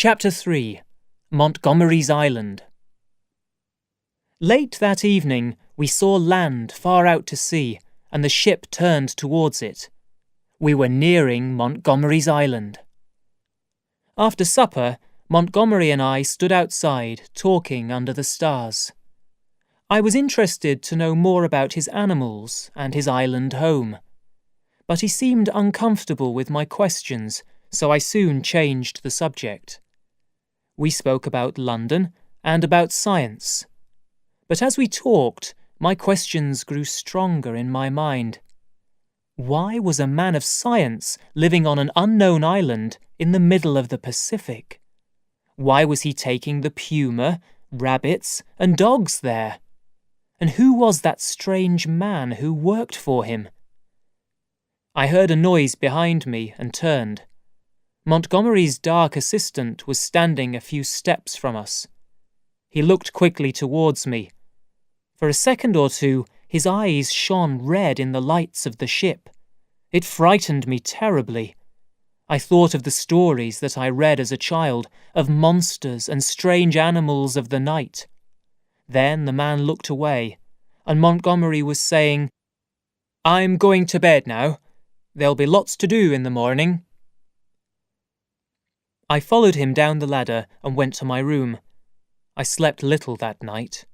Chapter 3 Montgomerys Island. Late that evening, we saw land far out to sea, and the ship turned towards it. We were nearing Montgomerys Island. After supper, Montgomery and I stood outside, talking under the stars. I was interested to know more about his animals and his island home. But he seemed uncomfortable with my questions, so I soon changed the subject. We spoke about London and about science. But as we talked, my questions grew stronger in my mind. Why was a man of science living on an unknown island in the middle of the Pacific? Why was he taking the puma, rabbits, and dogs there? And who was that strange man who worked for him? I heard a noise behind me and turned. Montgomery's dark assistant was standing a few steps from us. He looked quickly towards me. For a second or two, his eyes shone red in the lights of the ship. It frightened me terribly. I thought of the stories that I read as a child, of monsters and strange animals of the night. Then the man looked away, and Montgomery was saying, "I'm going to bed now. There'll be lots to do in the morning." I followed him down the ladder and went to my room. I slept little that night.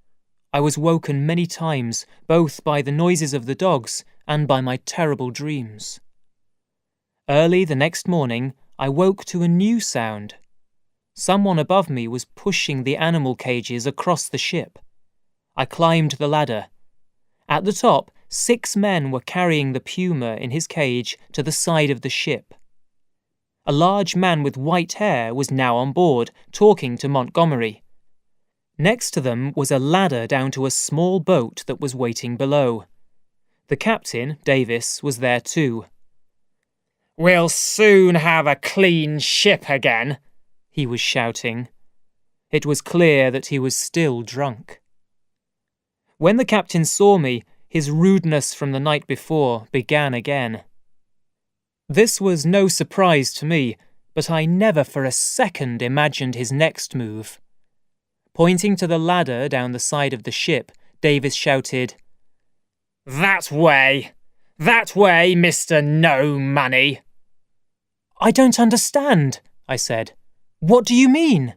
I was woken many times, both by the noises of the dogs and by my terrible dreams. Early the next morning, I woke to a new sound. Someone above me was pushing the animal cages across the ship. I climbed the ladder. At the top, 6 men were carrying the puma in his cage to the side of the ship. A large man with white hair was now on board, talking to Montgomery. Next to them was a ladder down to a small boat that was waiting below. The captain, Davis, was there too. "We'll soon have a clean ship again," he was shouting. It was clear that he was still drunk. When the captain saw me, his rudeness from the night before began again. This was no surprise to me, but I never for a second imagined his next move. Pointing to the ladder down the side of the ship, Davis shouted, That way, Mr. No Money." "I don't understand," I said. "What do you mean?"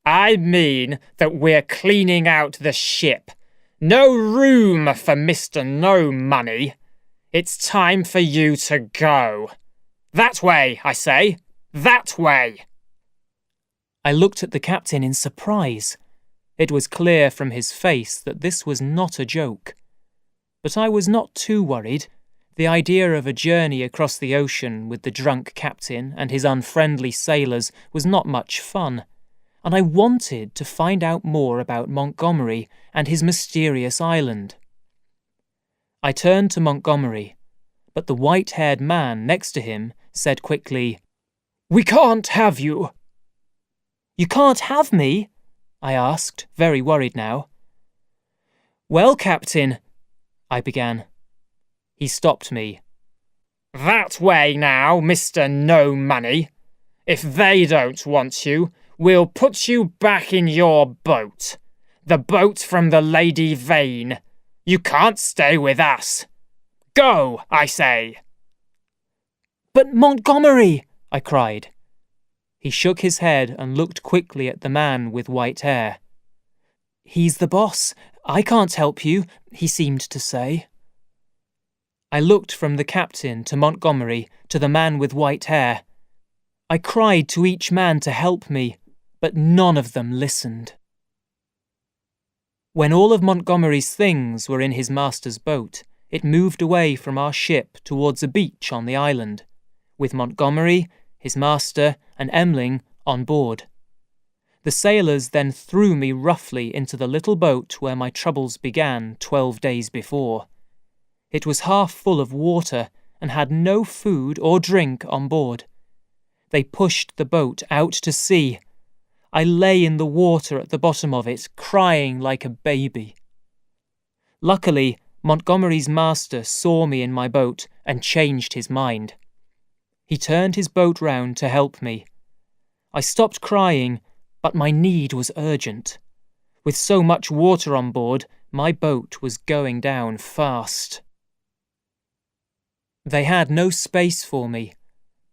"I mean that we're cleaning out the ship. No room for Mr. No Money. It's time for you to go. That way, I say. That way." I looked at the captain in surprise. It was clear from his face that this was not a joke. But I was not too worried. The idea of a journey across the ocean with the drunk captain and his unfriendly sailors was not much fun, and I wanted to find out more about Montgomery and his mysterious island. I turned to Montgomery, but the white-haired man next to him said quickly, "We can't have you." "You can't have me?" I asked, very worried now. "Well, Captain," I began. He stopped me. "That way now, Mr. No Money. If they don't want you, we'll put you back in your boat. The boat from the Lady Vane. You can't stay with us. Go, I say." "But Montgomery!" I cried. He shook his head and looked quickly at the man with white hair. "He's the boss. I can't help you," he seemed to say. I looked from the captain to Montgomery to the man with white hair. I cried to each man to help me, but none of them listened. When all of Montgomery's things were in his master's boat, it moved away from our ship towards a beach on the island, with Montgomery, his master, and Emling on board. The sailors then threw me roughly into the little boat where my troubles began 12 days before. It was half full of water and had no food or drink on board. They pushed the boat out to sea. I lay in the water at the bottom of it, crying like a baby. Luckily, Montgomery's master saw me in my boat and changed his mind. He turned his boat round to help me. I stopped crying, but my need was urgent. With so much water on board, my boat was going down fast. They had no space for me.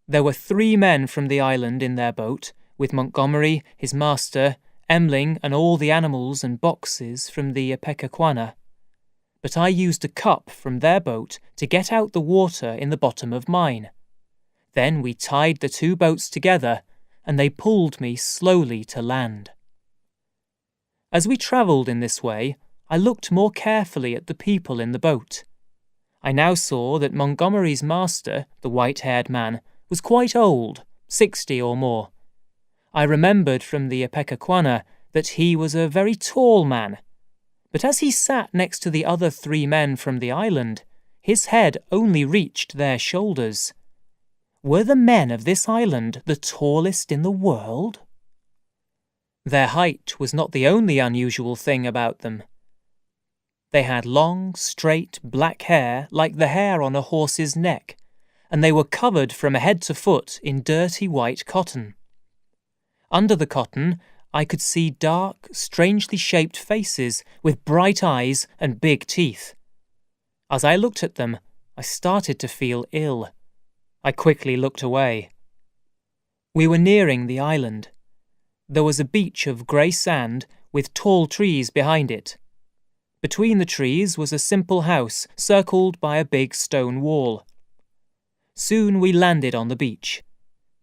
There were 3 men from the island in their boat, with Montgomery, his master, Emling, and all the animals and boxes from the Ipecacuanha. But I used a cup from their boat to get out the water in the bottom of mine. Then we tied the 2 boats together, and they pulled me slowly to land. As we travelled in this way, I looked more carefully at the people in the boat. I now saw that Montgomery's master, the white-haired man, was quite old, 60 or more. I remembered from the Ipecacuanha that he was a very tall man, but as he sat next to the other 3 men from the island, his head only reached their shoulders. Were the men of this island the tallest in the world? Their height was not the only unusual thing about them. They had long, straight, black hair like the hair on a horse's neck, and they were covered from head to foot in dirty white cotton. Under the cotton, I could see dark, strangely shaped faces with bright eyes and big teeth. As I looked at them, I started to feel ill. I quickly looked away. We were nearing the island. There was a beach of grey sand with tall trees behind it. Between the trees was a simple house circled by a big stone wall. Soon we landed on the beach.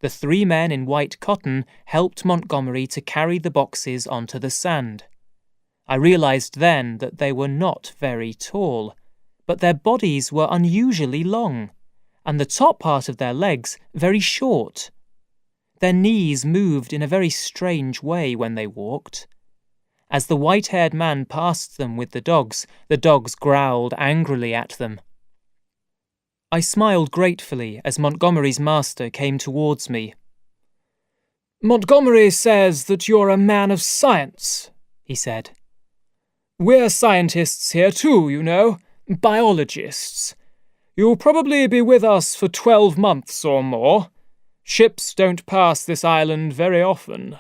The 3 men in white cotton helped Montgomery to carry the boxes onto the sand. I realised then that they were not very tall, but their bodies were unusually long, and the top part of their legs very short. Their knees moved in a very strange way when they walked. As the white-haired man passed them with the dogs growled angrily at them. I smiled gratefully as Montgomery's master came towards me. "Montgomery says that you're a man of science," he said. "We're scientists here too, you know, biologists. You'll probably be with us for 12 months or more. Ships don't pass this island very often."